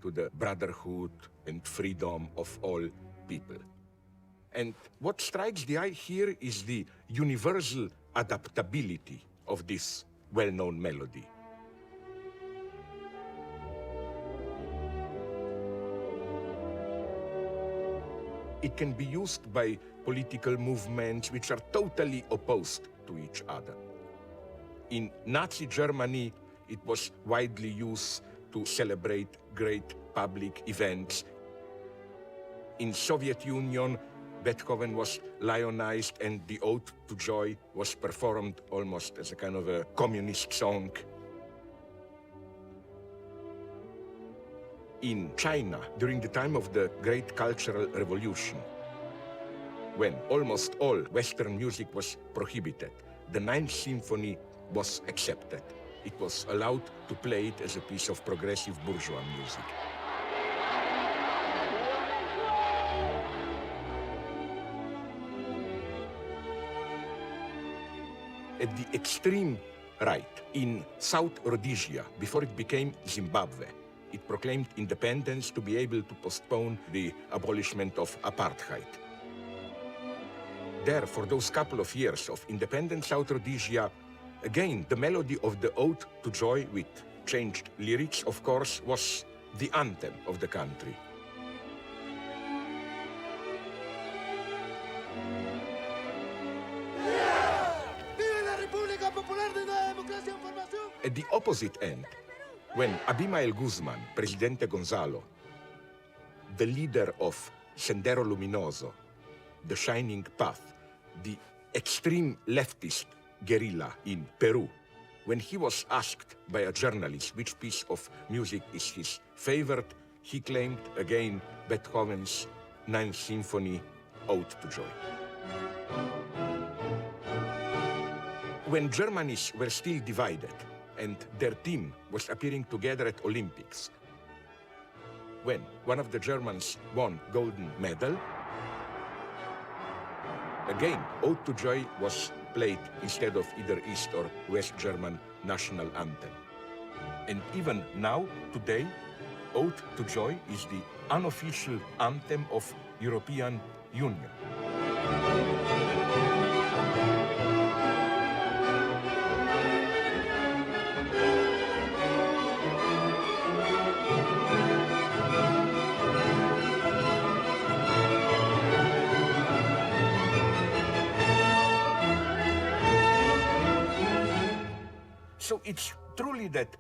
to the brotherhood and freedom of all people. And what strikes the eye here is the universal adaptability of this well-known melody. It can be used by political movements which are totally opposed to each other. In Nazi Germany, it was widely used to celebrate great public events. In Soviet Union, Beethoven was lionized and the Ode to Joy was performed almost as a kind of a communist song. In China, during the time of the Great Cultural Revolution, when almost all Western music was prohibited, the Ninth Symphony was accepted. It was allowed to play it as a piece of progressive bourgeois music. At the extreme right, in South Rhodesia, before it became Zimbabwe, it proclaimed independence to be able to postpone the abolishment of apartheid. There, for those couple of years of independent South Rhodesia, again, the melody of the Ode to Joy, with changed lyrics, of course, was the anthem of the country. At the opposite end, when Abimael Guzman, Presidente Gonzalo, the leader of Sendero Luminoso, the Shining Path, the extreme leftist guerrilla in Peru, when he was asked by a journalist which piece of music is his favorite, he claimed again Beethoven's Ninth Symphony, Ode to Joy. When Germans were still divided and their team was appearing together at Olympics, when one of the Germans won golden medal, again, Ode to Joy was played instead of either East or West German national anthem. And even now, today, Ode to Joy is the unofficial anthem of European Union. So it's truly that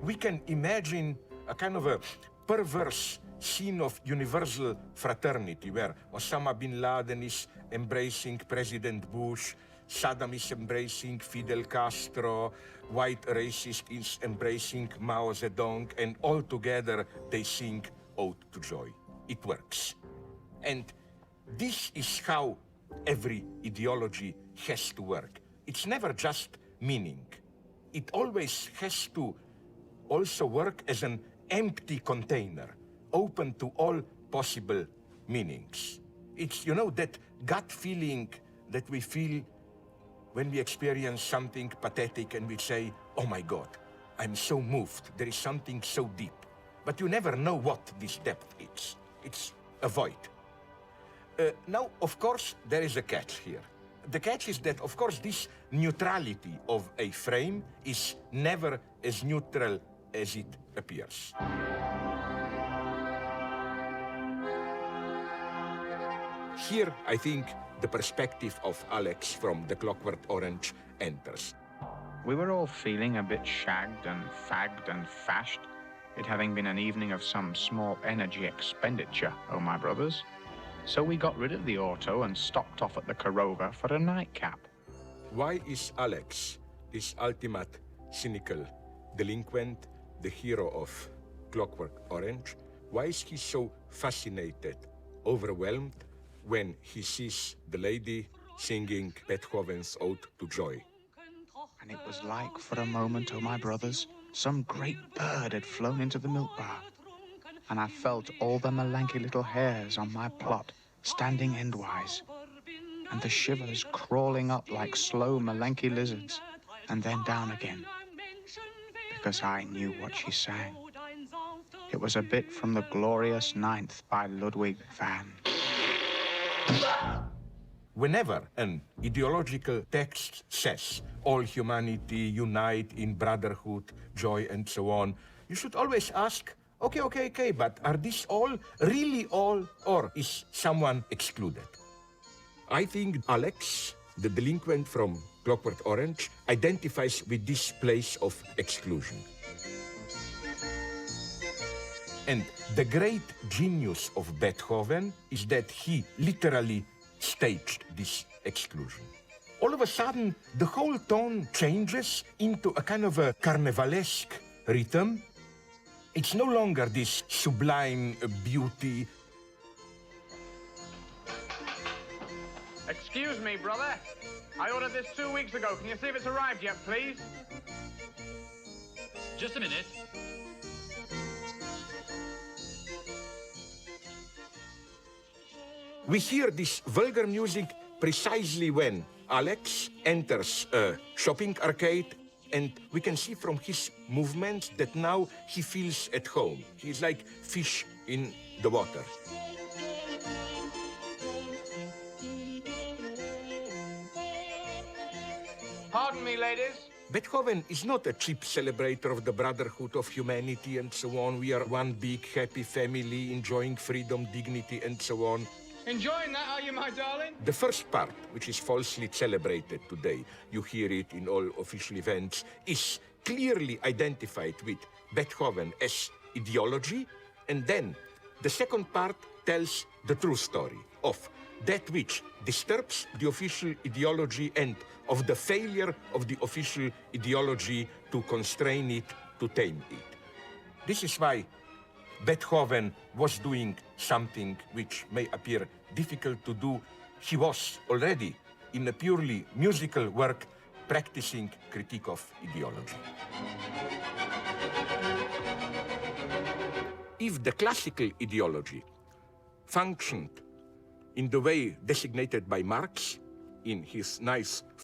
we can imagine a kind of a perverse scene of universal fraternity where Osama bin Laden is embracing President Bush, Saddam is embracing Fidel Castro, white racist is embracing Mao Zedong, and all together they sing Ode to Joy. It works. And this is how every ideology has to work. It's never just meaning. It always has to also work as an empty container, open to all possible meanings. It's, you know, that gut feeling that we feel when we experience something pathetic and we say, oh my God, I'm so moved, there is something so deep. But you never know what this depth is. It's a void. Now, of course, there is a catch here. The catch is that, of course, this neutrality of a frame is never as neutral as it appears. Here, I think, the perspective of Alex from The Clockwork Orange enters. We were all feeling a bit shagged and fagged and fashed, it having been an evening of some small energy expenditure, oh my brothers. So we got rid of the auto and stopped off at the Korova for a nightcap. Why is Alex, this ultimate cynical delinquent, the hero of Clockwork Orange, why is he so fascinated, overwhelmed, when he sees the lady singing Beethoven's Ode to Joy? And it was like, for a moment, oh my brothers, some great bird had flown into the milk bar. And I felt all the melanky little hairs on my plot standing endwise, and the shivers crawling up like slow melanky lizards, and then down again, because I knew what she sang. It was a bit from the Glorious Ninth by Ludwig van. Whenever an ideological text says all humanity unite in brotherhood, joy, and so on, you should always ask, okay, but are these all, really all, or is someone excluded? I think Alex, the delinquent from Clockwork Orange, identifies with this place of exclusion. And the great genius of Beethoven is that he literally staged this exclusion. All of a sudden, the whole tone changes into a kind of a carnivalesque rhythm. It's no longer this sublime beauty. Excuse me, brother. I ordered this 2 weeks ago. Can you see if it's arrived yet, please? Just a minute. We hear this vulgar music precisely when Alex enters a shopping arcade, and we can see from his movements that now he feels at home. He's like fish in the water. Pardon me, ladies. Beethoven is not a cheap celebrator of the brotherhood of humanity and so on. We are one big happy family enjoying freedom, dignity, and so on. Enjoying that, are you, my darling? The first part, which is falsely celebrated today, you hear it in all official events, is clearly identified with Beethoven as ideology, and then the second part tells the true story of that which disturbs the official ideology and of the failure of the official ideology to constrain it, to tame it. This is why Beethoven was doing something which may appear difficult to do. He was already, in a purely musical work, practicing critique of ideology. If the classical ideology functioned in the way designated by Marx in his nice